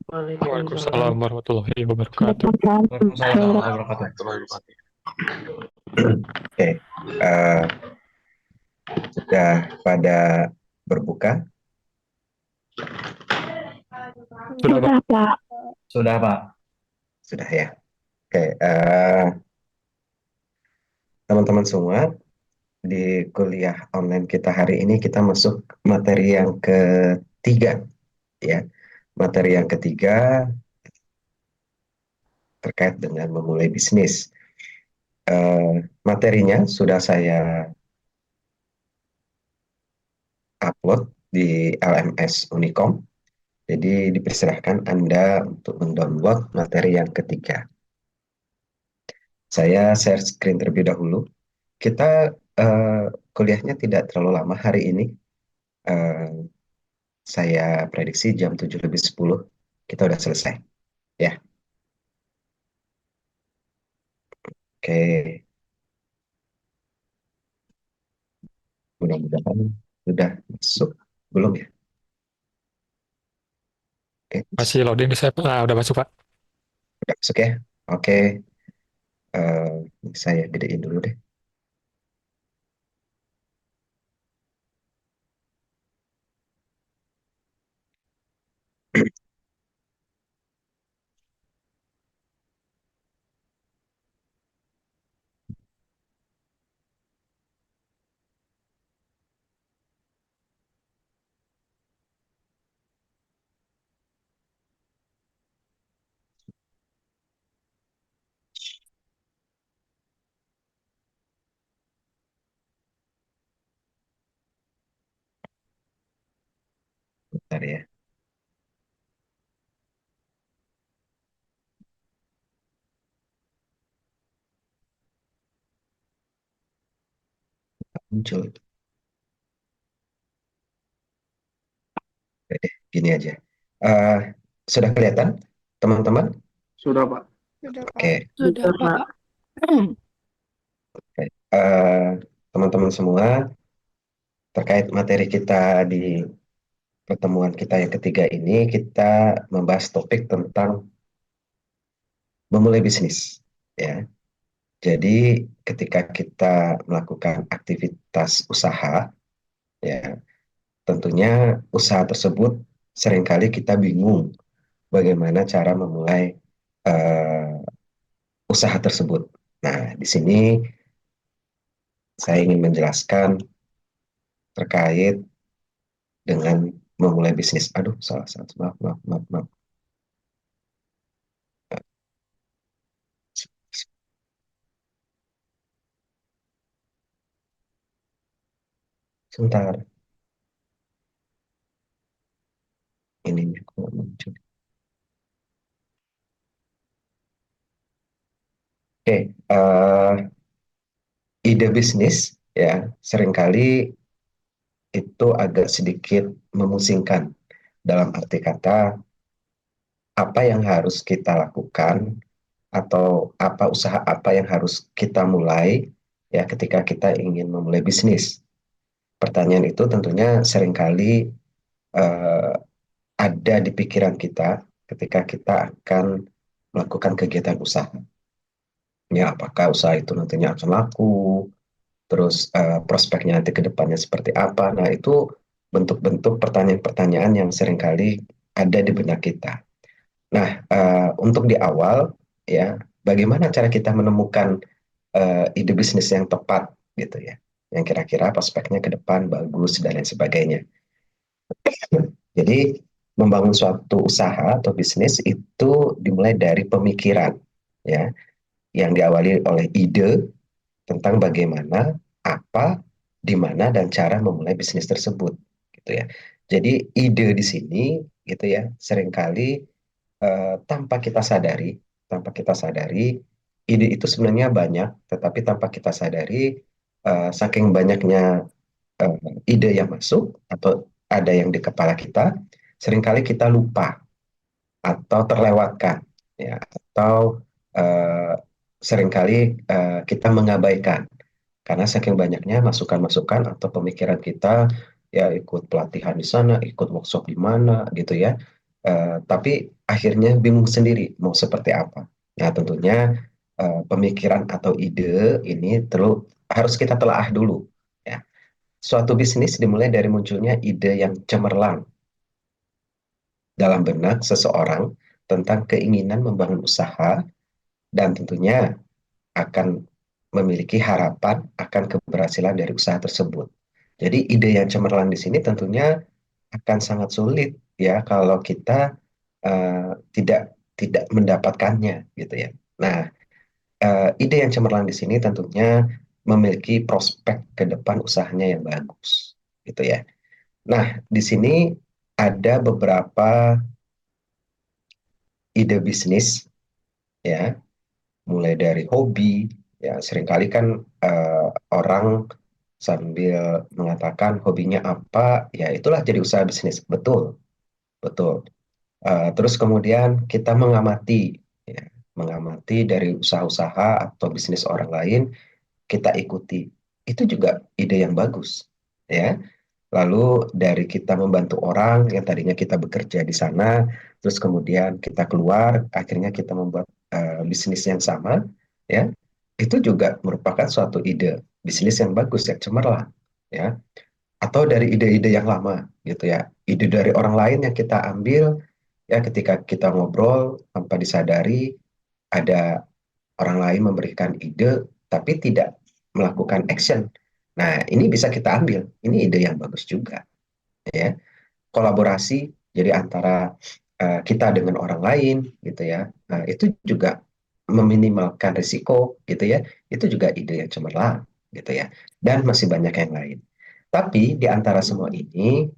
Waalaikumsalam. Waalaikumsalam warahmatullahi wabarakatuh. Waalaikumsalam warahmatullahi wabarakatuh. Oke, sudah pada berbuka? Sudah, Pak. Sudah, Pak. Sudah, Pak. Sudah ya. Oke, teman-teman semua, di kuliah online kita hari ini kita masuk materi yang ketiga, ya. Materi yang ketiga terkait dengan memulai bisnis. Materinya sudah saya upload di LMS Unicom. Jadi dipersilahkan Anda untuk mendownload materi yang ketiga. Saya share screen terlebih dahulu. Kita kuliahnya tidak terlalu lama hari ini. Eh, saya prediksi jam 7 lebih 10 kita udah selesai. Ya, oke. Mudah-mudahan sudah masuk. Belum ya? Oke, Masih loading di saya, Pak. Nah, udah masuk, Pak. udah masuk ya. Oke, eh, saya gedein dulu deh. Bentar ya. Muncul. Oke deh, gini aja. Eh, sudah kelihatan, teman-teman? Sudah, Pak. Sudah, Pak. Oke. Sudah, Pak. Oke. Teman-teman semua, terkait materi kita di pertemuan kita yang ketiga ini, kita membahas topik tentang memulai bisnis. Ya, jadi ketika kita melakukan aktivitas usaha, ya tentunya usaha tersebut seringkali kita bingung bagaimana cara memulai eh, usaha tersebut. Nah, di sini saya ingin menjelaskan terkait dengan memulai bisnis. Aduh, salah satu. Maaf, maaf, maaf, maaf. Sebentar, ini kok muncul. Oke, ide bisnis ya seringkali itu agak sedikit memusingkan dalam arti kata apa yang harus kita lakukan atau apa usaha apa yang harus kita mulai ya ketika kita ingin memulai bisnis. Pertanyaan itu tentunya seringkali eh, ada di pikiran kita ketika kita akan melakukan kegiatan usaha. Ya, apakah usaha itu nantinya akan laku, terus prospeknya nanti ke depannya seperti apa. Nah, itu bentuk-bentuk pertanyaan-pertanyaan yang seringkali ada di benak kita. Nah, untuk di awal, ya, bagaimana cara kita menemukan ide bisnis yang tepat, gitu ya, yang kira-kira prospeknya ke depan bagus dan lain sebagainya. Jadi, membangun suatu usaha atau bisnis itu dimulai dari pemikiran, ya, yang diawali oleh ide tentang bagaimana, apa, di mana, dan cara memulai bisnis tersebut, gitu ya. Jadi, ide di sini, gitu ya, seringkali tanpa kita sadari, ide itu sebenarnya banyak, tetapi tanpa kita sadari, saking banyaknya eh, ide yang masuk atau ada yang di kepala kita, seringkali kita lupa atau terlewatkan, ya, atau eh, seringkali kita mengabaikan karena saking banyaknya masukan-masukan atau pemikiran kita, ya ikut pelatihan di sana, ikut workshop di mana, gitu ya. Tapi akhirnya bingung sendiri mau seperti apa. Nah, tentunya pemikiran atau ide ini harus kita telaah dulu. Ya. Suatu bisnis dimulai dari munculnya ide yang cemerlang dalam benak seseorang tentang keinginan membangun usaha dan tentunya akan memiliki harapan akan keberhasilan dari usaha tersebut. Jadi ide yang cemerlang di sini tentunya akan sangat sulit ya kalau kita tidak tidak mendapatkannya gitu ya. Nah, ide yang cemerlang di sini tentunya memiliki prospek ke depan usahanya yang bagus gitu ya. Nah, di sini ada beberapa ide bisnis ya, mulai dari hobi ya, seringkali kan orang sambil mengatakan hobinya apa ya itulah jadi usaha bisnis, betul betul. Terus kemudian kita mengamati ya, mengamati dari usaha-usaha atau bisnis orang lain, kita ikuti, itu juga ide yang bagus ya. Lalu dari kita membantu orang yang tadinya kita bekerja di sana, terus kemudian kita keluar, akhirnya kita membuat bisnis yang sama, ya, itu juga merupakan suatu ide bisnis yang bagus, yang cemerlang, ya. Atau dari ide-ide yang lama, gitu ya, ide dari orang lain yang kita ambil, ya, ketika kita ngobrol tanpa disadari ada orang lain memberikan ide, tapi tidak melakukan action. Nah, ini bisa kita ambil, ini ide yang bagus juga ya. Kolaborasi jadi antara kita dengan orang lain gitu ya. Nah, itu juga meminimalkan risiko gitu ya. Itu juga ide yang cemerlang gitu ya. Dan masih banyak yang lain. Tapi di antara semua ini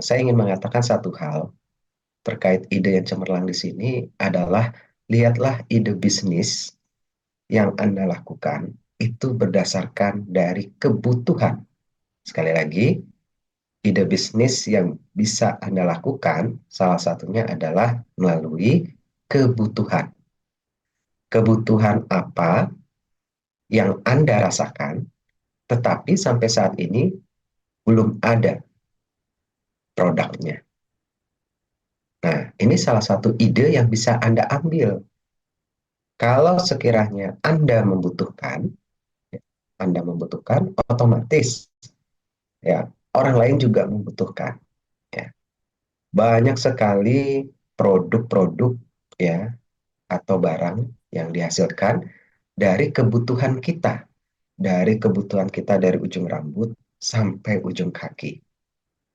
saya ingin mengatakan satu hal terkait ide yang cemerlang di sini adalah lihatlah ide bisnis yang Anda lakukan itu berdasarkan dari kebutuhan. Sekali lagi, ide bisnis yang bisa Anda lakukan, salah satunya adalah melalui kebutuhan. Kebutuhan apa yang Anda rasakan, tetapi sampai saat ini belum ada produknya. Nah, ini salah satu ide yang bisa Anda ambil. Kalau sekiranya Anda membutuhkan, otomatis ya orang lain juga membutuhkan. Ya. Banyak sekali produk-produk ya atau barang yang dihasilkan dari kebutuhan kita, dari ujung rambut sampai ujung kaki.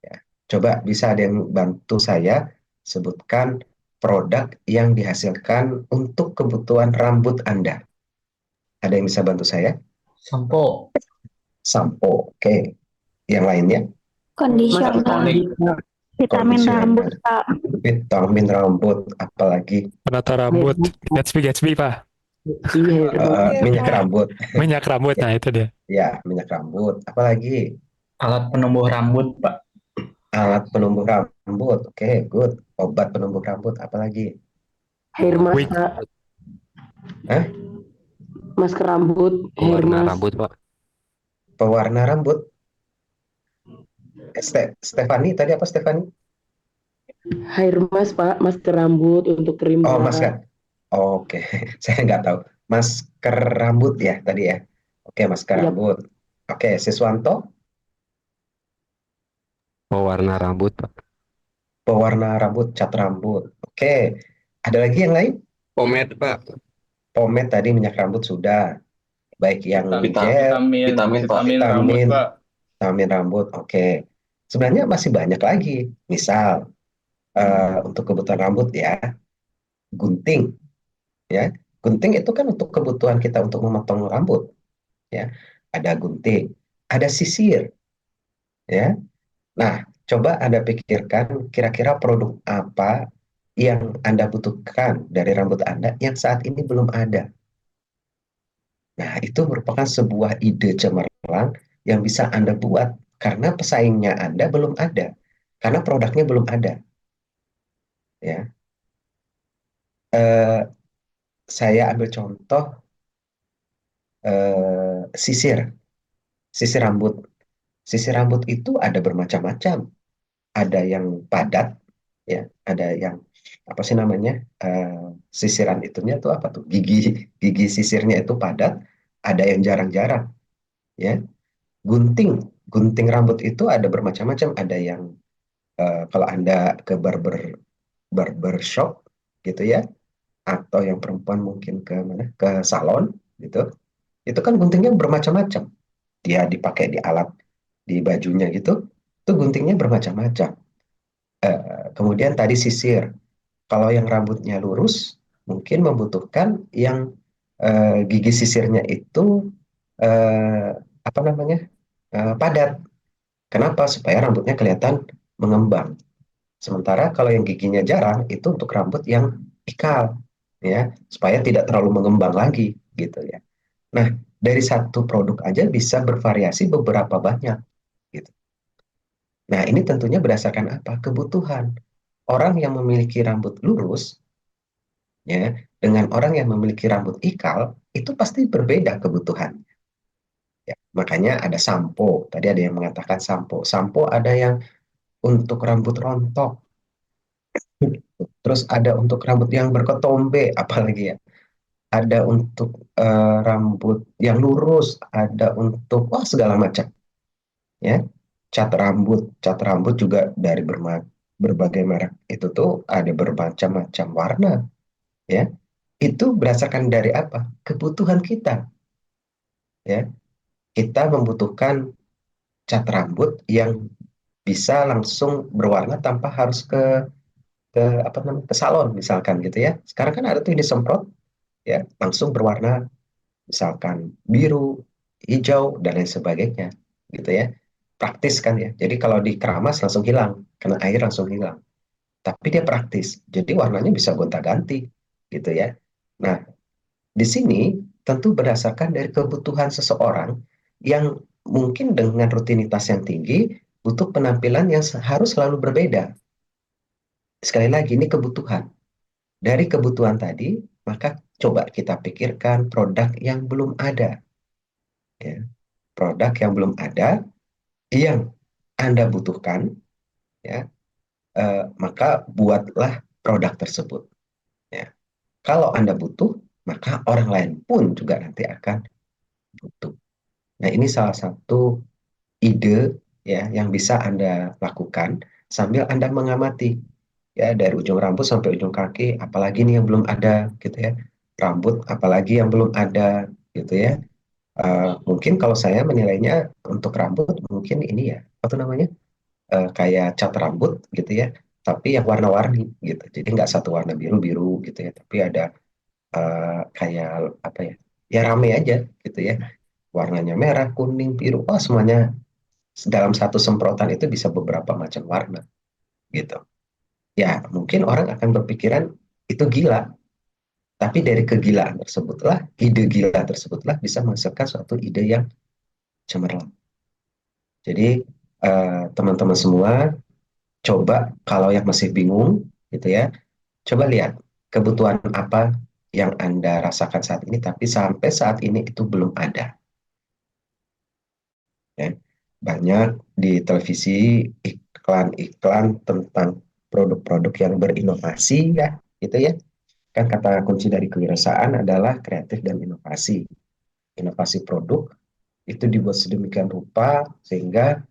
Ya. Coba bisa ada yang bantu saya sebutkan produk yang dihasilkan untuk kebutuhan rambut Anda. Ada yang bisa bantu saya? Sampo. Sampo, oke. Yang lainnya? Kondisioner, vitamin rambut, Kondisioner, Pak. vitamin rambut, apalagi Penata rambut. Gatsby, Gatsby, Pak. minyak rambut. Minyak rambut, Ya, nah itu dia. ya, minyak rambut. Apalagi Alat penumbuh rambut, Pak. alat penumbuh rambut. Oke, good. Obat penumbuh rambut. Apalagi? Hair mask, Wig, Pak. Hah? Masker rambut, hair Warna mask. rambut, Pak. Pewarna rambut. Stefani, tadi apa Stefani? Hair mask, Pak. Masker rambut untuk krim, Oh, Pak. masker. Oke, saya nggak tahu. Masker rambut ya tadi ya. Oke, masker Yap. rambut. Oke, Siswanto, Pewarna rambut, Pak. pewarna rambut, cat rambut. Oke, ada lagi yang lain? Pomade, Pak. Pomade tadi, minyak rambut sudah. Baik yang gel, Vitamin, Pak. vitamin, vitamin rambut. Oke, sebenarnya masih banyak lagi. Misal untuk kebutuhan rambut ya, gunting ya. Gunting itu kan untuk kebutuhan kita untuk memotong rambut ya. Ada gunting, ada sisir ya. Nah, coba Anda pikirkan kira-kira produk apa yang Anda butuhkan dari rambut Anda yang saat ini belum ada. Nah, itu merupakan sebuah ide cemerlang yang bisa Anda buat karena pesaingnya Anda belum ada, karena produknya belum ada. Ya, Eh, saya ambil contoh sisir, sisir rambut. Sisir rambut itu ada bermacam-macam. Ada yang padat, ya. Ada yang apa sih namanya, sisiran itunya tuh apa tuh, gigi gigi sisirnya itu padat, ada yang jarang-jarang, ya. Gunting gunting rambut itu ada bermacam-macam, ada yang kalau Anda ke barbershop gitu ya, atau yang perempuan mungkin ke mana, ke salon gitu, itu kan guntingnya bermacam-macam, dia dipakai di alat di bajunya gitu, itu guntingnya bermacam-macam. Kemudian tadi sisir, kalau yang rambutnya lurus mungkin membutuhkan yang gigi sisirnya itu eh, apa namanya, padat. Kenapa? Supaya rambutnya kelihatan mengembang. Sementara kalau yang giginya jarang itu untuk rambut yang ikal, ya, supaya tidak terlalu mengembang lagi gitu ya. Nah, dari satu produk aja bisa bervariasi beberapa banyak gitu. Nah, ini tentunya berdasarkan apa? Kebutuhan. Orang yang memiliki rambut lurus, ya, dengan orang yang memiliki rambut ikal itu pasti berbeda kebutuhan. Ya, makanya ada sampo. Tadi ada yang mengatakan sampo. Sampo ada yang untuk rambut rontok, terus ada untuk rambut yang berketombe, apalagi ya. Ada untuk rambut yang lurus, ada untuk wah segala macam, ya. Cat rambut juga dari berbagai merek itu tuh ada bermacam-macam warna, ya. Itu berdasarkan dari apa? Kebutuhan kita, ya. Kita membutuhkan cat rambut yang bisa langsung berwarna tanpa harus ke apa namanya, ke salon misalkan gitu ya. Sekarang kan ada tuh yang disemprot, ya, langsung berwarna misalkan biru, hijau dan lain sebagainya gitu ya. Praktis kan ya. Jadi kalau di keramas langsung hilang, kena air langsung hilang. Tapi dia praktis. Jadi warnanya bisa gonta-ganti gitu ya. Nah, di sini tentu berdasarkan dari kebutuhan seseorang yang mungkin dengan rutinitas yang tinggi butuh penampilan yang harus selalu berbeda. Sekali lagi ini kebutuhan. Dari kebutuhan tadi, maka coba kita pikirkan produk yang belum ada, ya. Produk yang belum ada yang Anda butuhkan, ya, maka buatlah produk tersebut, ya. Kalau Anda butuh, maka orang lain pun juga nanti akan butuh. Nah, ini salah satu ide, ya, yang bisa Anda lakukan sambil Anda mengamati, ya, dari ujung rambut sampai ujung kaki, apalagi nih yang belum ada gitu ya. Rambut apalagi yang belum ada gitu ya. Mungkin kalau saya menilainya untuk rambut mungkin ini ya, apa namanya? Kayak cat rambut gitu ya, tapi yang warna-warni gitu. Jadi nggak satu warna biru-biru gitu ya, tapi ada kayak apa ya? Ya rame aja gitu ya. Warnanya merah, kuning, biru, oh semuanya dalam satu semprotan itu bisa beberapa macam warna gitu. Ya, mungkin orang akan berpikiran itu gila, tapi dari kegilaan tersebutlah, ide gila tersebutlah bisa menghasilkan suatu ide yang cemerlang. Jadi teman-teman semua, coba kalau yang masih bingung gitu ya, coba lihat kebutuhan apa yang Anda rasakan saat ini, tapi sampai saat ini itu belum ada. Ya. Banyak di televisi iklan-iklan tentang produk-produk yang berinovasi ya, gitu ya. Kan kata kunci dari kewirausahaan adalah kreatif dan inovasi. Inovasi produk itu dibuat sedemikian rupa sehingga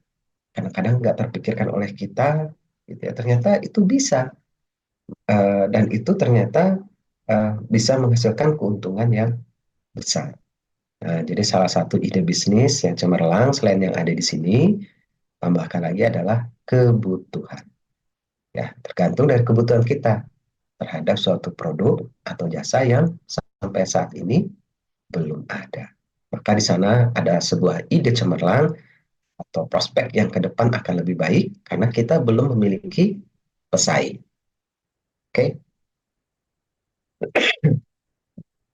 kadang-kadang nggak terpikirkan oleh kita, gitu ya. Ternyata itu bisa, dan itu ternyata bisa menghasilkan keuntungan yang besar. Nah, jadi salah satu ide bisnis yang cemerlang selain yang ada di sini, tambahkan lagi adalah kebutuhan. Ya, tergantung dari kebutuhan kita terhadap suatu produk atau jasa yang sampai saat ini belum ada. Maka di sana ada sebuah ide cemerlang atau prospek yang ke depan akan lebih baik karena kita belum memiliki pesaing. Oke,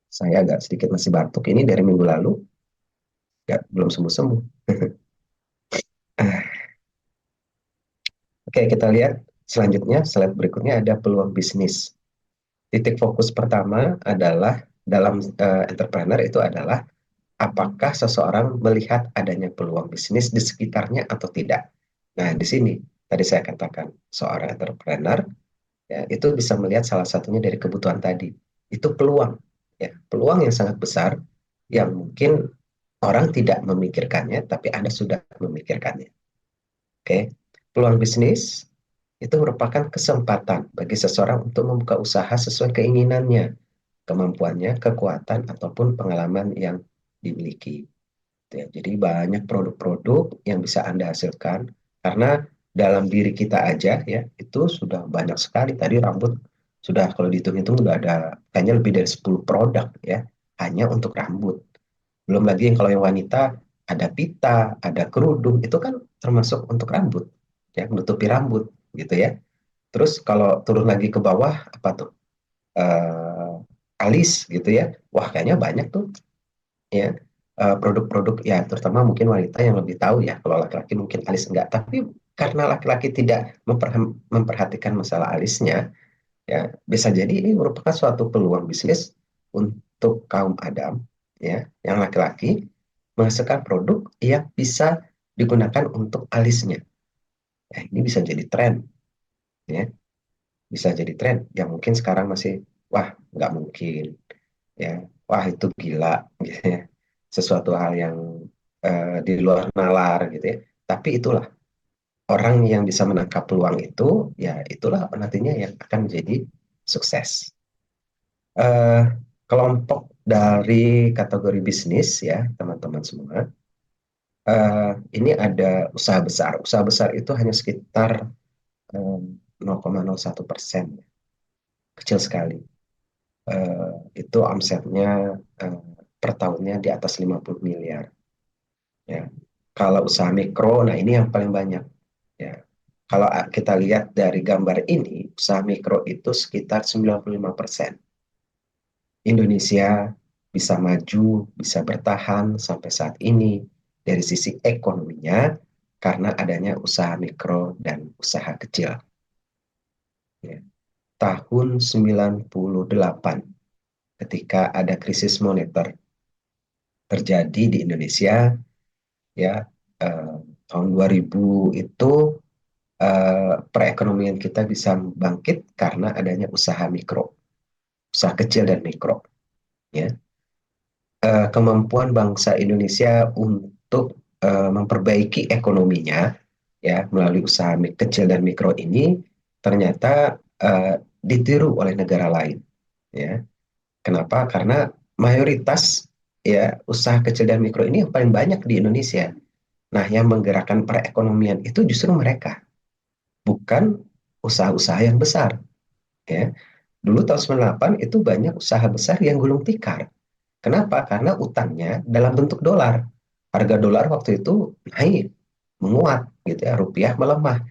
saya agak sedikit masih batuk ini dari minggu lalu, ya, belum sembuh-sembuh. Oke, kita lihat selanjutnya, slide berikutnya ada peluang bisnis. Titik fokus pertama adalah dalam entrepreneur itu adalah apakah seseorang melihat adanya peluang bisnis di sekitarnya atau tidak. Nah, di sini tadi saya katakan seorang entrepreneur ya, itu bisa melihat salah satunya dari kebutuhan tadi. Itu peluang, ya, peluang yang sangat besar yang mungkin orang tidak memikirkannya, tapi Anda sudah memikirkannya. Oke, peluang bisnis itu merupakan kesempatan bagi seseorang untuk membuka usaha sesuai keinginannya, kemampuannya, kekuatan, ataupun pengalaman yang dimiliki. Ya, jadi banyak produk-produk yang bisa Anda hasilkan karena dalam diri kita aja ya itu sudah banyak sekali. Tadi rambut sudah kalau dihitung-hitung sudah ada kayaknya lebih dari 10 produk ya hanya untuk rambut. Belum lagi yang kalau yang wanita ada pita, ada kerudung itu kan termasuk untuk rambut ya menutupi rambut gitu ya. Terus kalau turun lagi ke bawah apa tuh? Alis gitu ya. Wah kayaknya banyak tuh ya produk-produk ya terutama mungkin wanita yang lebih tahu ya kalau laki-laki mungkin alis enggak tapi karena laki-laki tidak memperhatikan masalah alisnya ya bisa jadi ini merupakan suatu peluang bisnis untuk kaum Adam ya yang laki-laki menghasilkan produk yang bisa digunakan untuk alisnya ya, ini bisa jadi tren ya bisa jadi tren yang mungkin sekarang masih wah nggak mungkin ya wah itu gila gitu ya sesuatu hal yang di luar nalar gitu ya tapi itulah orang yang bisa menangkap peluang itu ya itulah nantinya yang akan menjadi sukses. Eh, Kelompok dari kategori bisnis ya teman-teman semua ini ada usaha besar itu hanya sekitar 0,01%, kecil sekali. Itu omsetnya eh, per tahunnya di atas 50 miliar. Ya. Kalau usaha mikro, nah ini yang paling banyak. Ya. Kalau kita lihat dari gambar ini, usaha mikro itu sekitar 95%. Indonesia bisa maju, bisa bertahan sampai saat ini dari sisi ekonominya karena adanya usaha mikro dan usaha kecil. Ya. Tahun 98 ketika ada krisis moneter terjadi di Indonesia ya tahun 2000 itu perekonomian kita bisa bangkit karena adanya usaha mikro, usaha kecil dan mikro ya. Kemampuan bangsa Indonesia untuk memperbaiki ekonominya ya melalui usaha kecil dan mikro ini ternyata ditiru oleh negara lain ya. Kenapa? Karena mayoritas ya usaha kecil dan mikro ini yang paling banyak di Indonesia. Nah, yang menggerakkan perekonomian itu justru mereka, bukan usaha-usaha yang besar. Ya. Dulu tahun 98 itu banyak usaha besar yang gulung tikar. Kenapa? Karena utangnya dalam bentuk dolar. Harga dolar waktu itu naik, menguat, gitu ya, rupiah melemah.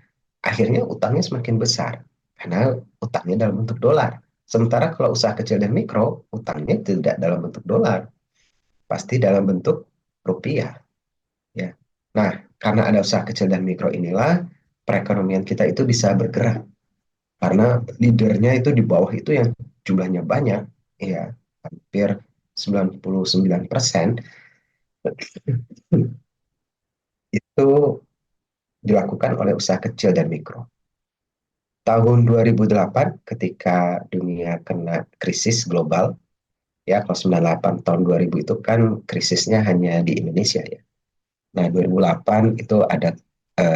Akhirnya utangnya semakin besar karena utangnya dalam bentuk dolar. Sementara kalau usaha kecil dan mikro, utangnya tidak dalam bentuk dolar, pasti dalam bentuk rupiah. Ya. Nah, karena ada usaha kecil dan mikro inilah perekonomian kita itu bisa bergerak. Karena leadernya itu di bawah itu yang jumlahnya banyak, ya hampir 99% itu dilakukan oleh usaha kecil dan mikro. Tahun 2008 ketika dunia kena krisis global, ya kalau 98 tahun 2000 itu kan krisisnya hanya di Indonesia ya. Nah 2008 itu ada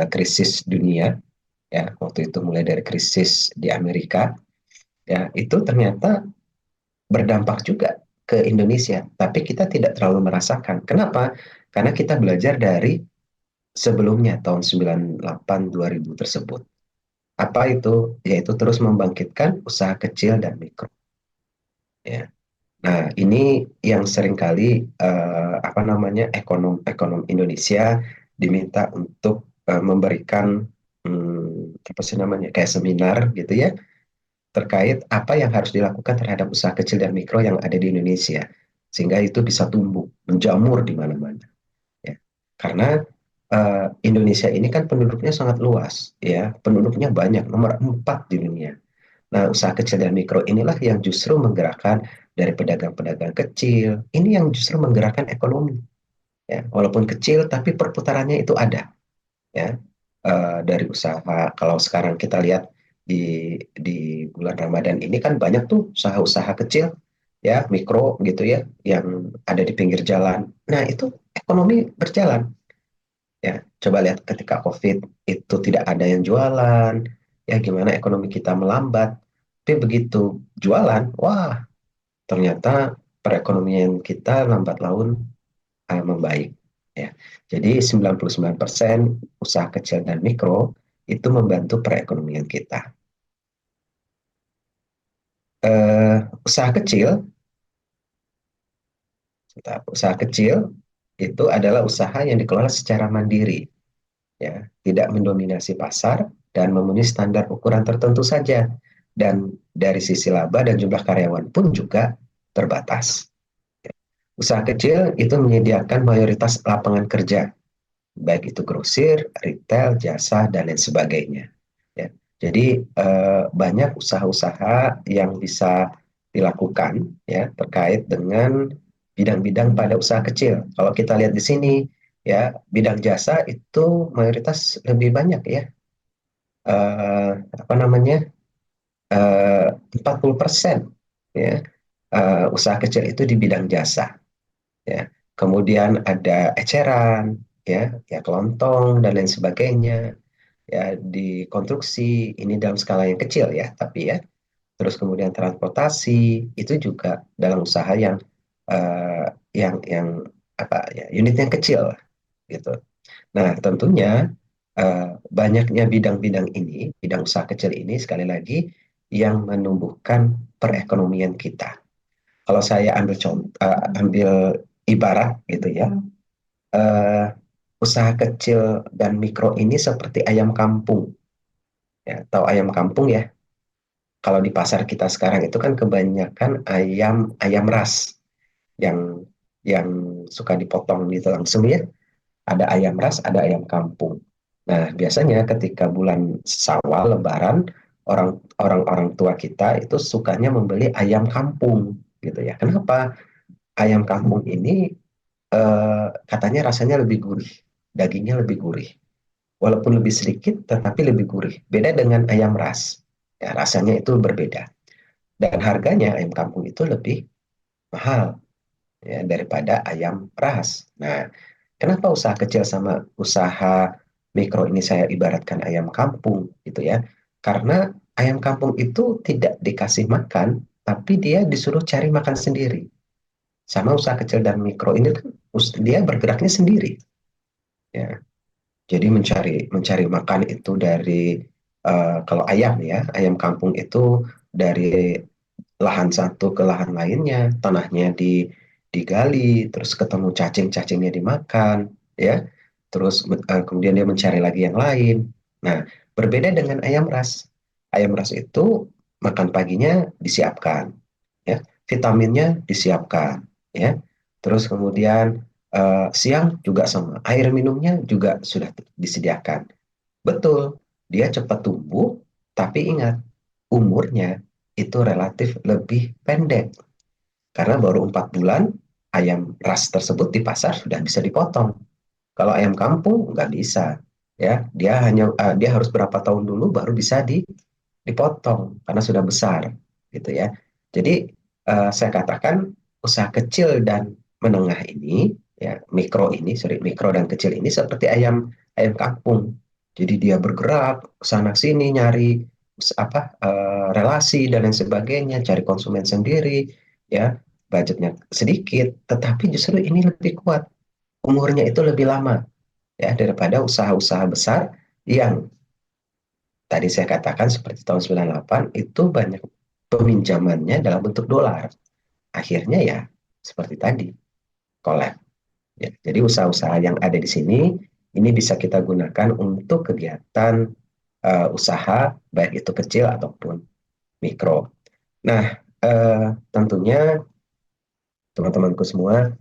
krisis dunia ya waktu itu mulai dari krisis di Amerika ya itu ternyata berdampak juga ke Indonesia tapi kita tidak terlalu merasakan. Kenapa? Karena kita belajar dari sebelumnya tahun 98 2000 tersebut. Apa itu? Yaitu terus membangkitkan usaha kecil dan mikro ya. Nah, ini yang seringkali apa namanya ekonom Indonesia diminta untuk memberikan apa sih namanya kayak seminar gitu ya terkait apa yang harus dilakukan terhadap usaha kecil dan mikro yang ada di Indonesia sehingga itu bisa tumbuh menjamur di mana-mana ya. Karena Indonesia ini kan penduduknya sangat luas ya penduduknya banyak nomor 4 di dunia. Nah, usaha kecil dan mikro inilah yang justru menggerakkan dari pedagang-pedagang kecil. Ini yang justru menggerakkan ekonomi. Ya, walaupun kecil, tapi perputarannya itu ada. Ya, dari usaha. Kalau sekarang kita lihat di bulan Ramadan ini kan banyak tuh usaha-usaha kecil ya, mikro gitu ya, yang ada di pinggir jalan. Nah, itu ekonomi berjalan. Ya, coba lihat ketika COVID itu tidak ada yang jualan, ya gimana ekonomi kita melambat. Tapi begitu jualan, wah ternyata perekonomian kita lambat laun membaik. Ya. Jadi 99% usaha kecil dan mikro itu membantu perekonomian kita. Usaha kecil, usaha kecil itu adalah usaha yang dikelola secara mandiri, ya, tidak mendominasi pasar dan memenuhi standar ukuran tertentu saja. Dan dari sisi laba dan jumlah karyawan pun juga terbatas. Usaha kecil itu menyediakan mayoritas lapangan kerja, baik itu grosir, retail, jasa, dan lain sebagainya. Ya. Jadi banyak usaha-usaha yang bisa dilakukan ya terkait dengan bidang-bidang pada usaha kecil. Kalau kita lihat di sini ya, bidang jasa itu mayoritas lebih banyak ya. Apa namanya? 40% ya, usaha kecil itu di bidang jasa ya. Kemudian ada eceran ya, ya kelontong dan lain sebagainya ya, di konstruksi ini dalam skala yang kecil ya, tapi ya. Terus kemudian transportasi itu juga dalam usaha yang eh, yang apa ya, unit yang kecil gitu. Nah, tentunya banyaknya bidang-bidang ini, bidang usaha kecil ini sekali lagi yang menumbuhkan perekonomian kita. Kalau saya ambil contoh, ambil ibarat gitu ya, eh, usaha kecil dan mikro ini seperti ayam kampung. Ya, tahu ayam kampung ya? Kalau di pasar kita sekarang itu kan kebanyakan ayam ayam ras yang yang suka dipotong gitu langsung ya. Ada ayam ras, ada ayam kampung. Nah, biasanya ketika bulan Syawal, Lebaran, orang-orang tua kita itu sukanya membeli ayam kampung gitu ya. Kenapa? Ayam kampung ini katanya rasanya lebih gurih, dagingnya lebih gurih. Walaupun lebih sedikit, tetapi lebih gurih. Beda dengan ayam ras. Ya, rasanya itu berbeda. Dan harganya ayam kampung itu lebih mahal ya, daripada ayam ras. Nah, kenapa usaha kecil sama usaha mikro ini saya ibaratkan ayam kampung gitu ya? Karena ayam kampung itu tidak dikasih makan, tapi dia disuruh cari makan sendiri. Sama usaha kecil dan mikro ini kan dia bergeraknya sendiri. Ya, jadi mencari mencari makan itu dari kalau ayam ya, ayam kampung itu dari lahan satu ke lahan lainnya, tanahnya digali, terus ketemu cacing-cacingnya dimakan, ya. Terus kemudian dia mencari lagi yang lain. Nah, berbeda dengan ayam ras. Ayam ras itu makan paginya disiapkan, ya. Vitaminnya disiapkan, ya. Terus kemudian siang juga sama, air minumnya juga sudah disediakan. Betul, dia cepat tumbuh, tapi ingat, umurnya itu relatif lebih pendek. Karena baru 4 bulan, ayam ras tersebut di pasar sudah bisa dipotong. Kalau ayam kampung nggak bisa. Ya, dia harus berapa tahun dulu baru bisa dipotong karena sudah besar gitu ya. Jadi saya katakan usaha kecil dan menengah ini ya, mikro dan kecil ini seperti ayam ayam kampung. Jadi dia bergerak ke sana sini nyari relasi dan lain sebagainya, cari konsumen sendiri ya, budgetnya sedikit, tetapi justru ini lebih kuat, umurnya itu lebih lama ya daripada usaha-usaha besar yang tadi saya katakan seperti tahun 98 itu banyak peminjamannya dalam bentuk dolar. Akhirnya ya seperti tadi, collab. Ya, jadi usaha-usaha yang ada di sini ini bisa kita gunakan untuk kegiatan usaha baik itu kecil ataupun mikro. Nah, tentunya teman-temanku semua,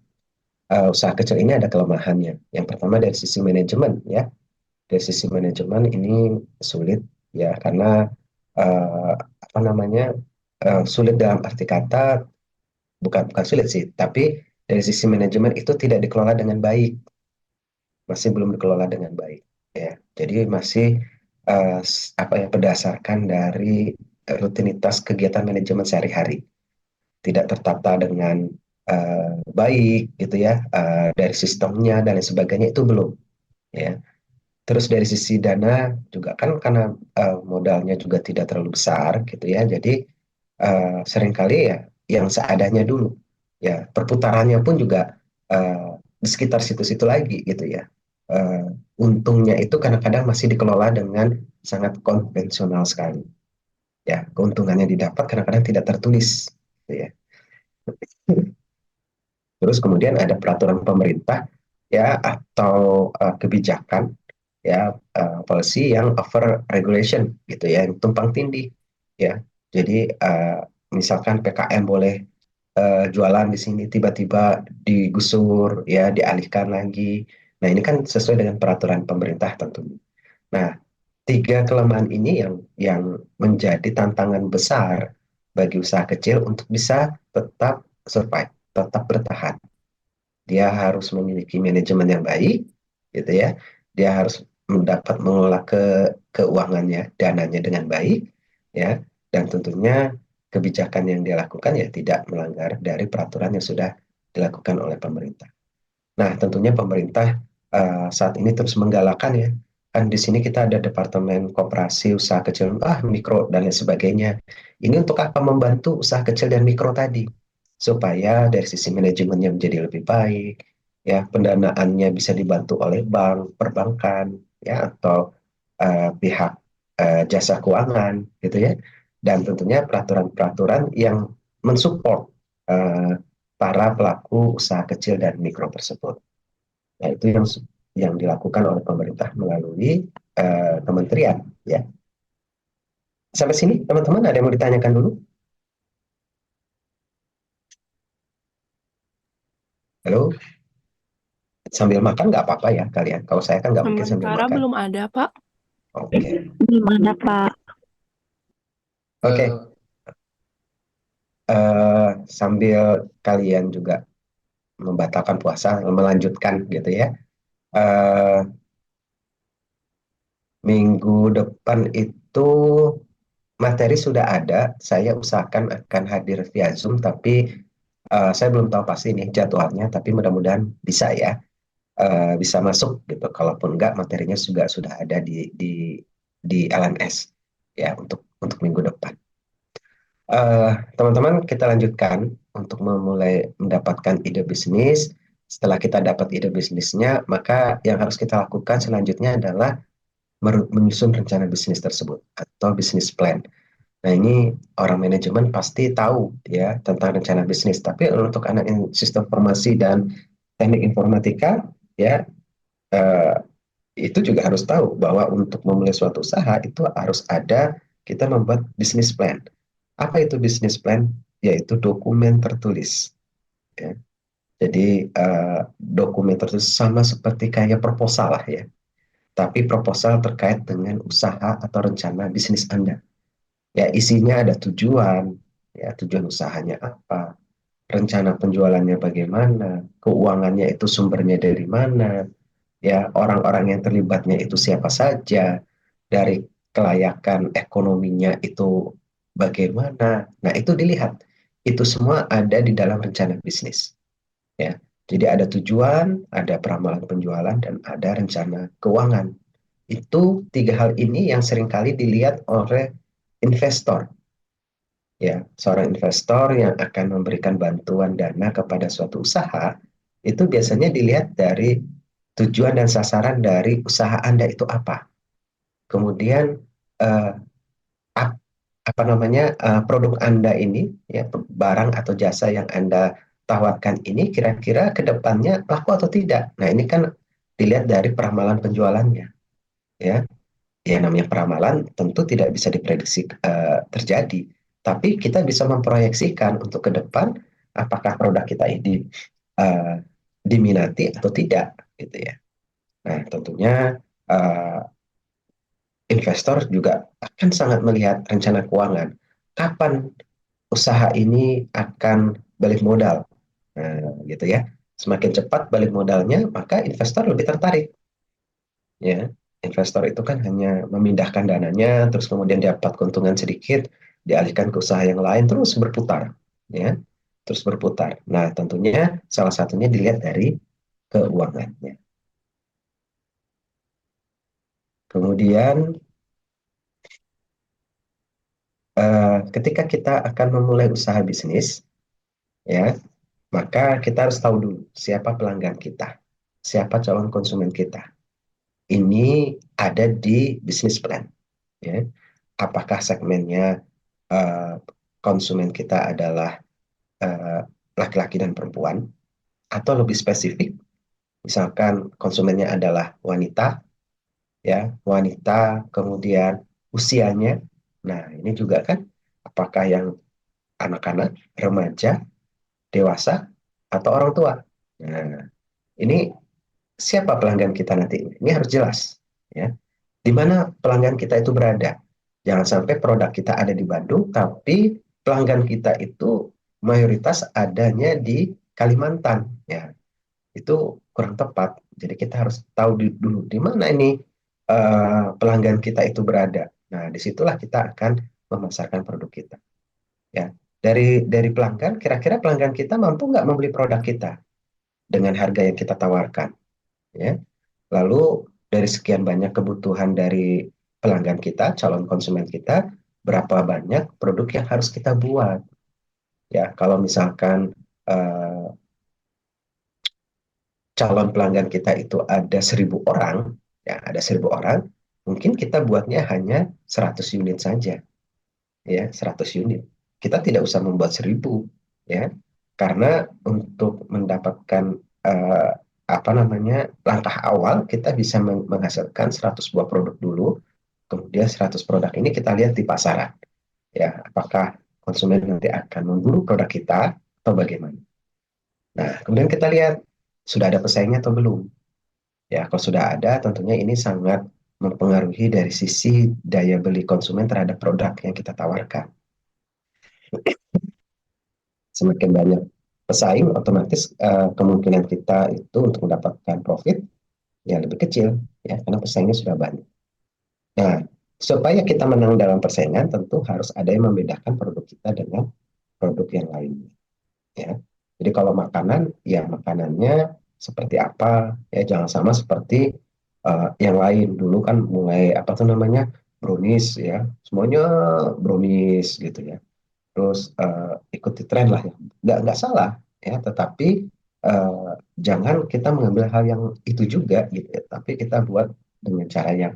usaha kecil ini ada kelemahannya. Yang pertama dari sisi manajemen ya. Dari sisi manajemen ini sulit ya, karena apa namanya, sulit dalam arti kata, bukan bukan sulit sih, tapi dari sisi manajemen itu tidak dikelola dengan baik, masih belum dikelola dengan baik ya. Jadi masih berdasarkan dari rutinitas kegiatan manajemen sehari-hari, tidak tertata dengan baik gitu ya, dari sistemnya dan lain sebagainya itu belum ya. Terus dari sisi dana juga kan karena modalnya juga tidak terlalu besar gitu ya, jadi seringkali ya yang seadanya dulu ya, perputarannya pun juga di sekitar situ-situ lagi gitu ya. Eh, Untungnya itu kadang-kadang masih dikelola dengan sangat konvensional sekali ya, keuntungan yang didapat kadang-kadang tidak tertulis gitu ya. Terus kemudian ada peraturan pemerintah ya, atau kebijakan ya, policy yang over regulation gitu ya, yang tumpang tindih ya. Jadi misalkan PKM boleh jualan di sini, tiba-tiba digusur ya, dialihkan lagi. Nah, ini kan sesuai dengan peraturan pemerintah tentunya. Nah, tiga kelemahan ini yang menjadi tantangan besar bagi usaha kecil untuk bisa tetap survive, tetap bertahan. Dia harus memiliki manajemen yang baik, gitu ya. Dia harus mendapat mengelola keuangannya, dananya dengan baik, ya. Dan tentunya kebijakan yang dia lakukan ya tidak melanggar dari peraturan yang sudah dilakukan oleh pemerintah. Nah, tentunya pemerintah saat ini terus menggalakkan ya. Kan di sini kita ada Departemen Koperasi, Usaha Kecil, Mikro, dan lain sebagainya. Ini untuk apa? Membantu usaha kecil dan mikro tadi. Supaya dari sisi manajemennya menjadi lebih baik, ya, pendanaannya bisa dibantu oleh bank, perbankan, ya, atau pihak jasa keuangan, gitu ya. Dan tentunya peraturan-peraturan yang mensupport eh, para pelaku usaha kecil dan mikro tersebut. Nah, itu yang dilakukan oleh pemerintah melalui kementerian. Ya. Sampai sini, teman-teman, ada yang mau ditanyakan dulu? Halo? Sambil makan nggak apa-apa ya kalian. Kalau saya kan nggak mungkin sambil Sementara makan. belum ada, Pak. Oke. Gimana Pak? Oke. Sambil kalian juga membatalkan puasa, melanjutkan gitu ya. Eh, Minggu depan itu materi sudah ada. Saya usahakan akan hadir via Zoom, tapi saya belum tahu pasti nih jadwalnya. Tapi mudah-mudahan bisa ya, bisa masuk gitu. Kalaupun enggak, materinya juga sudah ada di LMS ya, untuk minggu depan. Teman-teman, kita lanjutkan untuk memulai mendapatkan ide bisnis. Setelah kita dapat ide bisnisnya, maka yang harus kita lakukan selanjutnya adalah menyusun rencana bisnis tersebut atau bisnis plan. Nah, ini orang manajemen pasti tahu ya tentang rencana bisnis. Tapi untuk anak sistem informasi dan teknik informatika ya, eh, itu juga harus tahu bahwa untuk memulai suatu usaha itu harus ada, kita membuat bisnis plan. Apa itu bisnis plan? Yaitu dokumen tertulis. Ya. Jadi dokumen tertulis sama seperti kayak proposal lah ya. Tapi proposal terkait dengan usaha atau rencana bisnis Anda. Ya, isinya ada tujuan, ya, tujuan usahanya apa, rencana penjualannya bagaimana, keuangannya itu sumbernya dari mana, ya, orang-orang yang terlibatnya itu siapa saja, dari kelayakan ekonominya itu bagaimana. Nah, itu dilihat. Itu semua ada di dalam rencana bisnis, ya. Jadi ada tujuan, ada peramalan penjualan, dan ada rencana keuangan. Itu tiga hal ini yang seringkali dilihat oleh investor. Ya, seorang investor yang akan memberikan bantuan dana kepada suatu usaha, itu biasanya dilihat dari tujuan dan sasaran dari usaha Anda itu apa. Kemudian eh, apa namanya, produk Anda ini, ya, barang atau jasa yang Anda tawarkan ini kira-kira ke depannya laku atau tidak. Nah, ini kan dilihat dari peramalan penjualannya, ya. Ya, namanya peramalan tentu tidak bisa diprediksi terjadi, tapi kita bisa memproyeksikan untuk ke depan apakah produk kita ini uh, diminati atau tidak, gitu ya. Nah, tentunya uh, investor juga akan sangat melihat rencana keuangan. Kapan usaha ini akan balik modal? Nah, gitu ya. Semakin cepat balik modalnya, maka investor lebih tertarik, ya. Investor itu kan hanya memindahkan dananya, terus kemudian dapat keuntungan sedikit, dialihkan ke usaha yang lain, terus berputar, ya, terus berputar. Nah, tentunya salah satunya dilihat dari keuangannya. Kemudian, ketika kita akan memulai usaha bisnis, ya, maka kita harus tahu dulu siapa pelanggan kita, siapa calon konsumen kita. Ini ada di bisnis plan, ya. Apakah segmennya konsumen kita adalah eh, laki-laki dan perempuan, atau lebih spesifik, misalkan konsumennya adalah wanita, ya, wanita, kemudian usianya. Nah, ini juga kan, apakah yang anak-anak, remaja, dewasa, atau orang tua. Nah, ini siapa pelanggan kita nanti? Ini harus jelas, ya. Di mana pelanggan kita itu berada. Jangan sampai produk kita ada di Bandung, tapi pelanggan kita itu mayoritas adanya di Kalimantan. Ya, itu kurang tepat. Jadi kita harus tahu dulu di mana ini pelanggan kita itu berada. Nah, disitulah kita akan memasarkan produk kita. Ya, dari pelanggan, kira-kira pelanggan kita mampu nggak membeli produk kita dengan harga yang kita tawarkan. Ya, lalu dari sekian banyak kebutuhan dari pelanggan kita, calon konsumen kita, berapa banyak produk yang harus kita buat? Ya, kalau misalkan eh, calon pelanggan kita itu ada 1.000 orang, ya ada 1.000 orang, mungkin kita buatnya hanya 100 unit saja, ya 100 unit. Kita tidak usah membuat 1.000, ya, karena untuk mendapatkan eh, apa namanya langkah awal kita bisa menghasilkan 100 buah produk dulu, kemudian 100 produk ini kita lihat di pasaran, ya apakah konsumen nanti akan memburu produk kita atau bagaimana. Nah, kemudian kita lihat sudah ada pesaingnya atau belum. Ya, kalau sudah ada, tentunya ini sangat mempengaruhi dari sisi daya beli konsumen terhadap produk yang kita tawarkan. Semakin banyak pesaing, otomatis kemungkinan kita itu untuk mendapatkan profit ya lebih kecil, ya karena pesaingnya sudah banyak. Nah, supaya kita menang dalam persaingan, tentu harus ada yang membedakan produk kita dengan produk yang lainnya. Ya, jadi kalau makanan, ya makanannya seperti apa, ya jangan sama seperti yang lain. Dulu kan mulai apa tuh namanya brownies, ya semuanya brownies gitu ya. Terus ikuti tren lah, ya nggak salah, ya tetapi eh, jangan kita mengambil hal yang itu juga gitu ya, tapi kita buat dengan cara yang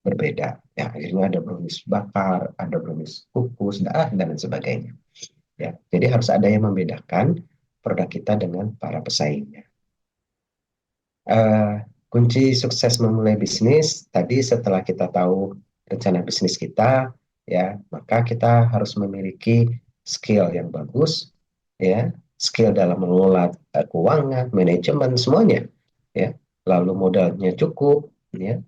berbeda. Ya akhirnya ada brownies bakar, ada brownies kukus, dan lain sebagainya. Ya, jadi harus ada yang membedakan produk kita dengan para pesaingnya. Eh, Kunci sukses memulai bisnis tadi setelah kita tahu rencana bisnis kita, ya, maka kita harus memiliki skill yang bagus, ya, skill dalam mengelola keuangan, manajemen semuanya, ya. Lalu modalnya cukup, ya,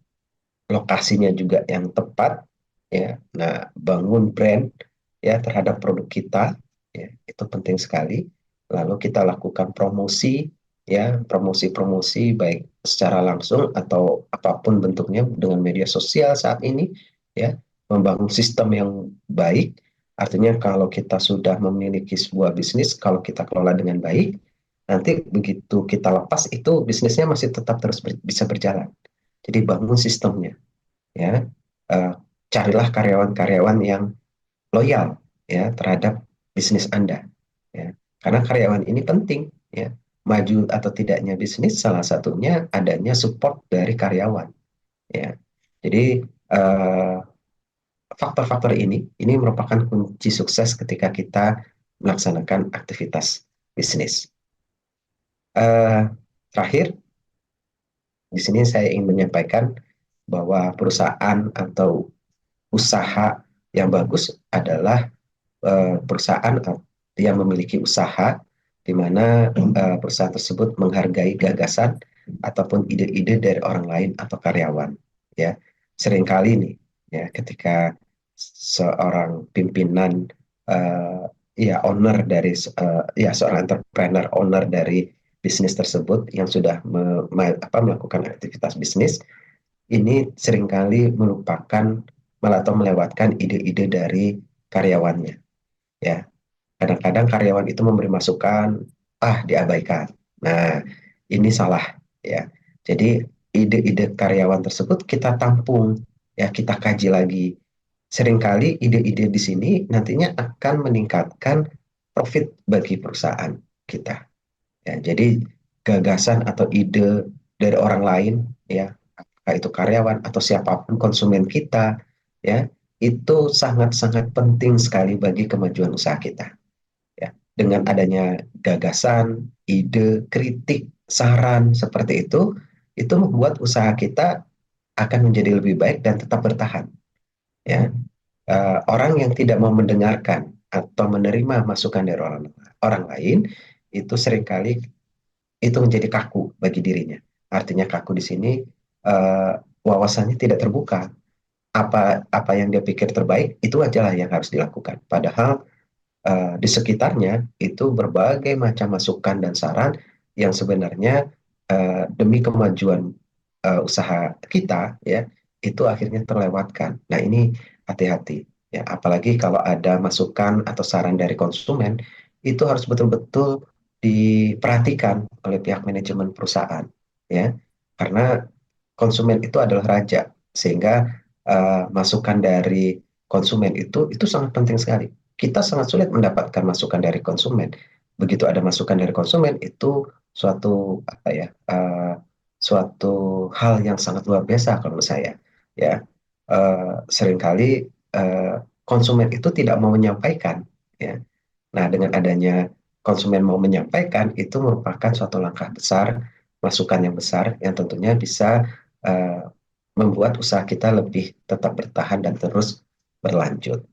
lokasinya juga yang tepat, ya. Nah, bangun brand ya terhadap produk kita, ya, itu penting sekali. Lalu kita lakukan promosi, ya, promosi-promosi baik secara langsung atau apapun bentuknya dengan media sosial saat ini, ya, membangun sistem yang baik. Artinya kalau kita sudah memiliki sebuah bisnis, kalau kita kelola dengan baik, nanti begitu kita lepas itu bisnisnya masih tetap terus bisa berjalan. Jadi bangun sistemnya, ya. Eh, Carilah karyawan-karyawan yang loyal, ya terhadap bisnis Anda, ya. Karena karyawan ini penting, ya. Maju atau tidaknya bisnis salah satunya adanya support dari karyawan, ya. Jadi faktor-faktor ini merupakan kunci sukses ketika kita melaksanakan aktivitas bisnis. Terakhir, di sini saya ingin menyampaikan bahwa perusahaan atau usaha yang bagus adalah perusahaan yang memiliki usaha di mana perusahaan tersebut menghargai gagasan ataupun ide-ide dari orang lain atau karyawan, ya. Seringkali nih, ya, ketika seorang pimpinan, ya owner dari ya seorang entrepreneur, owner dari bisnis tersebut yang sudah melakukan aktivitas bisnis, ini seringkali melupakan malah atau melewatkan ide-ide dari karyawannya. Ya, kadang-kadang karyawan itu memberi masukan, diabaikan. Nah, ini salah ya. Jadi ide-ide karyawan tersebut kita tampung, ya kita kaji lagi. Seringkali ide-ide di sini nantinya akan meningkatkan profit bagi perusahaan kita. Ya, jadi gagasan atau ide dari orang lain, ya, apakah itu karyawan atau siapapun konsumen kita, ya, itu sangat-sangat penting sekali bagi kemajuan usaha kita. Ya, dengan adanya gagasan, ide, kritik, saran seperti itu membuat usaha kita akan menjadi lebih baik dan tetap bertahan. Ya, orang yang tidak mau mendengarkan atau menerima masukan dari orang lain itu seringkali itu menjadi kaku bagi dirinya. Artinya kaku di sini eh, wawasannya tidak terbuka. Apa yang dia pikir terbaik itu aja lah yang harus dilakukan. Padahal di sekitarnya itu berbagai macam masukan dan saran yang sebenarnya demi kemajuan usaha kita ya itu akhirnya terlewatkan. Nah ini hati-hati ya, apalagi kalau ada masukan atau saran dari konsumen itu harus betul-betul diperhatikan oleh pihak manajemen perusahaan ya, karena konsumen itu adalah raja sehingga masukan dari konsumen itu sangat penting sekali. Kita sangat sulit mendapatkan masukan dari konsumen. Begitu ada masukan dari konsumen itu suatu apa ya suatu hal yang sangat luar biasa kalau menurut saya ya. Seringkali eh, konsumen itu tidak mau menyampaikan ya. Nah, dengan adanya konsumen mau menyampaikan itu merupakan suatu langkah besar, masukan yang besar yang tentunya bisa eh, membuat usaha kita lebih tetap bertahan dan terus berlanjut.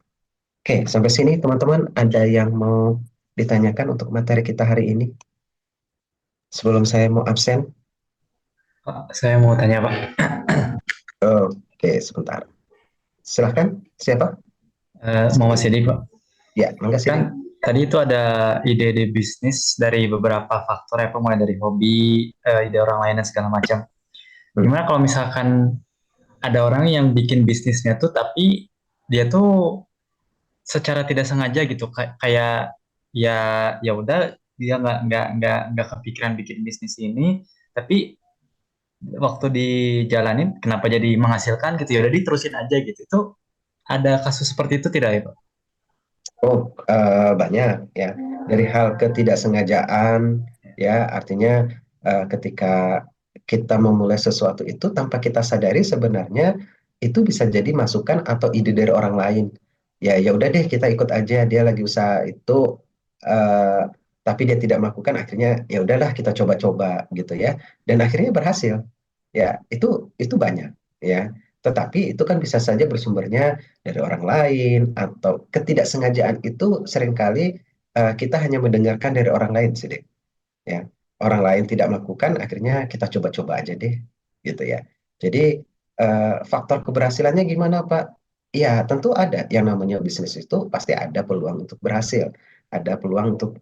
Oke, sampai sini teman-teman ada yang mau ditanyakan untuk materi kita hari ini sebelum saya mau absen? Pak, saya mau tanya Pak. Oke, sebentar. Silahkan, siapa? Muhammad Sidik Pak. Ya, mangga Kan sini. tadi itu ada ide-ide bisnis dari beberapa faktor ya Pak, mulai dari hobi, ide orang lain dan segala macam. Gimana kalau misalkan ada orang yang bikin bisnisnya tuh tapi dia tuh secara tidak sengaja gitu kayak ya ya udah dia nggak kepikiran bikin bisnis ini tapi waktu dijalanin kenapa jadi menghasilkan gitu ya udah diterusin aja gitu itu ada kasus seperti itu tidak ya Pak? Banyak ya. Dari hal ketidaksengajaan, ya artinya ketika kita memulai sesuatu itu tanpa kita sadari sebenarnya itu bisa jadi masukan atau ide dari orang lain. Ya, ya udah deh kita ikut aja dia lagi usaha itu, eh, tapi dia tidak melakukan. Akhirnya ya udahlah kita coba-coba gitu ya. Dan akhirnya berhasil. Ya, itu banyak ya. Tetapi itu kan bisa saja bersumbernya dari orang lain atau ketidaksengajaan itu seringkali kita hanya mendengarkan dari orang lain sih Dek. Ya, orang lain tidak melakukan akhirnya kita coba-coba aja deh gitu ya. Jadi faktor keberhasilannya gimana Pak? Ya tentu ada yang namanya bisnis itu pasti ada peluang untuk berhasil, ada peluang untuk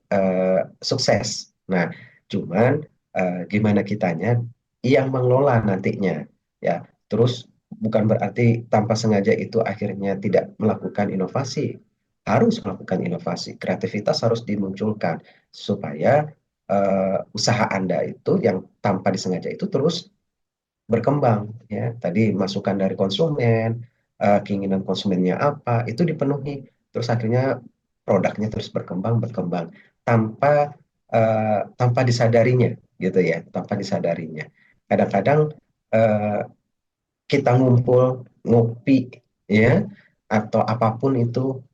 sukses. Nah cuman gimana kitanya yang mengelola nantinya ya. Terus bukan berarti tanpa sengaja itu akhirnya tidak melakukan inovasi, harus melakukan inovasi, kreativitas harus dimunculkan supaya usaha Anda itu yang tanpa disengaja itu terus berkembang ya. Tadi masukan dari konsumen, keinginan konsumennya apa, itu dipenuhi. Terus akhirnya produknya terus berkembang berkembang tanpa tanpa disadarinya gitu ya, tanpa disadarinya. Kadang-kadang eh, kita ngumpul ngopi ya atau apapun itu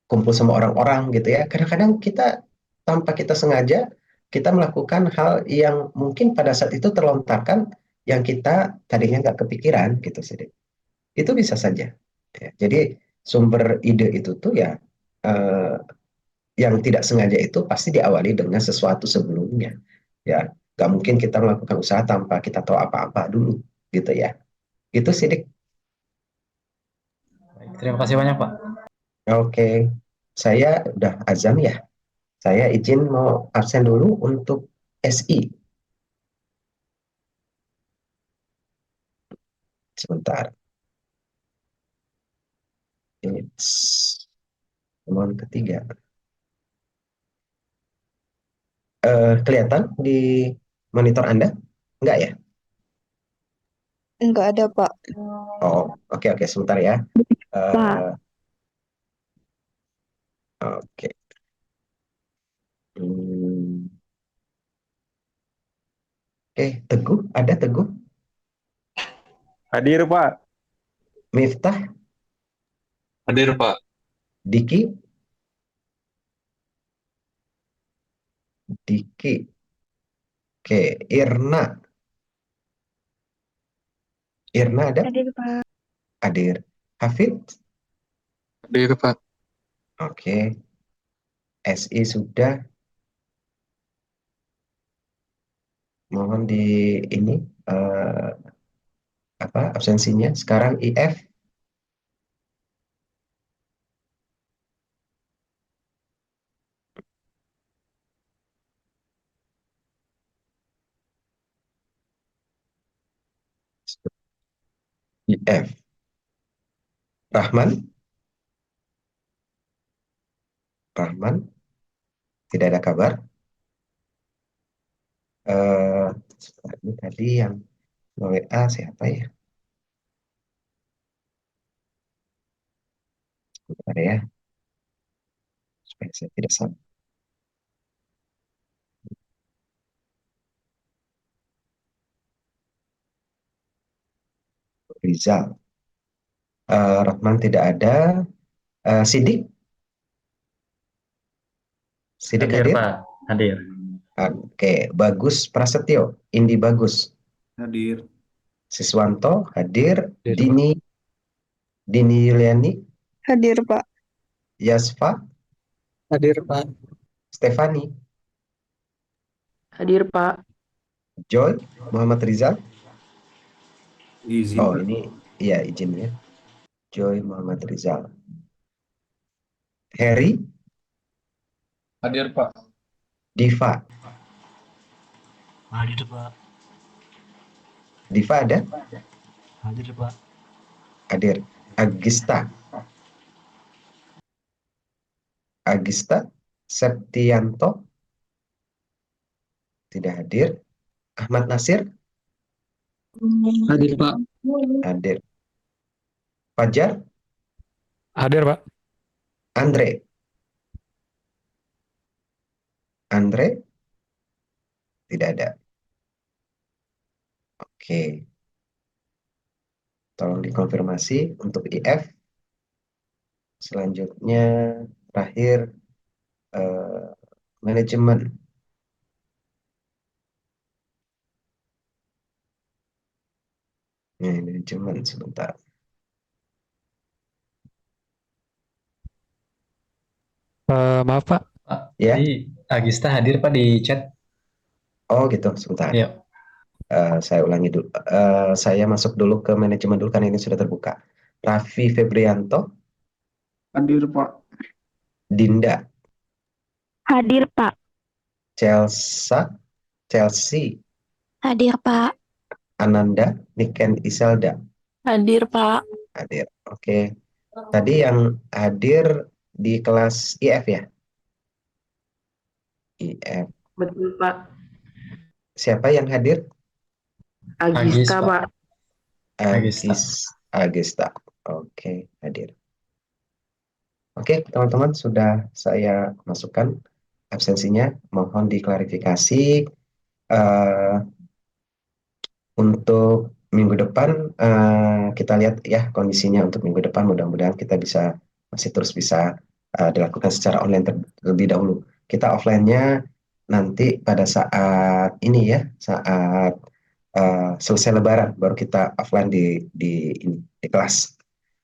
kumpul sama orang-orang gitu ya. Kadang-kadang kita tanpa kita sengaja kita melakukan hal yang mungkin pada saat itu terlontarkan yang kita tadinya nggak kepikiran gitu sih. Itu bisa saja. Ya, jadi sumber ide itu tuh ya eh, yang tidak sengaja itu pasti diawali dengan sesuatu sebelumnya. Ya, nggak mungkin kita melakukan usaha tanpa kita tahu apa-apa dulu gitu ya. Itu sih, Dik. Baik, terima kasih banyak Pak. Oke, saya udah azan ya. Saya izin mau absen dulu untuk SI. Sebentar. It's pemohon ketiga. Kelihatan di monitor Anda? Enggak ya? Enggak ada, Pak. Oh, oke, oke, sebentar ya. Pak. Oke. Hmm, Oke, Teguh, ada Teguh? Hadir, Pak. Miftah, Hadir, Pak. Diki, Diki. Oke, Irna. Irna ada? Hadir, Pak. Hadir. Hafid? Hadir, Pak. Oke. SI sudah. Mohon di ini apa absensinya. Sekarang IF. IF. Rahman. Rahman. Tidak ada kabar. Ini tadi yang WA siapa ya? Sebentar ya. Supaya saya tidak salah. Rizal. Rahman tidak ada. Sidik. Sidik Hadir, hadir? Pak. Hadir. Oke, Bagus Prasetyo. Indi Bagus. Hadir. Siswanto hadir. Hadir, Dini Yuliani. Hadir, Pak. Yasfa. Hadir, Pak. Stefani. Hadir, Pak. Joy. Muhammad Rizal. Izin, Oh, Pak. ini iya izinnya. Joy Muhammad Rizal. Harry. Hadir, Pak. Diva. Hadir, Pak. Diva ada? Hadir, Pak. Hadir. Agista. Agista. Septianto. Tidak hadir. Ahmad Nasir. Hadir, Pak. Hadir. Fajar. Hadir, Pak. Andre. Andre. Tidak ada. Oke. Tolong dikonfirmasi untuk IF. Selanjutnya terakhir manajemen. Manajemen sebentar. Maaf, Pak. Pak, Ya. tadi Agista hadir, Pak, di chat. Oh gitu, sebentar. Yuk. Saya ulangi dulu. Saya masuk dulu ke manajemen dulu karena ini sudah terbuka. Raffi Febrianto. Hadir, Pak. Dinda. Hadir, Pak. Chelsea. Hadir, Pak. Ananda. Niken Iselda. Hadir, Pak. Hadir. Oke. Tadi yang hadir di kelas IF ya? IF. Betul, Pak. Siapa yang hadir? Agista, Pak. Pak. Agista. Agista. Oke, hadir. Oke, teman-teman, sudah saya masukkan absensinya. Mohon diklarifikasi. Untuk minggu depan kita lihat ya kondisinya untuk minggu depan. Mudah-mudahan kita masih terus bisa dilakukan secara online terlebih dahulu. Kita offline-nya nanti pada saat ini ya, saat selesai Lebaran baru kita offline di kelas.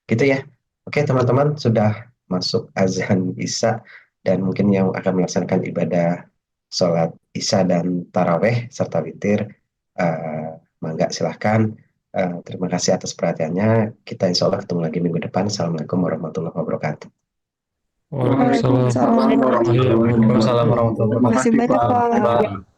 Gitu ya. Oke, teman-teman, sudah masuk azan Isya dan mungkin yang akan melaksanakan ibadah sholat Isya dan taraweh serta witir, mangga silahkan. Terima kasih atas perhatiannya. Kita insya Allah ketemu lagi minggu depan. Assalamualaikum warahmatullahi wabarakatuh. Waalaikumsalam. Waalaikumsalam. Waalaikumsalam warahmatullahi Terima kasih wabarakatuh. banyak, Pak. Pak.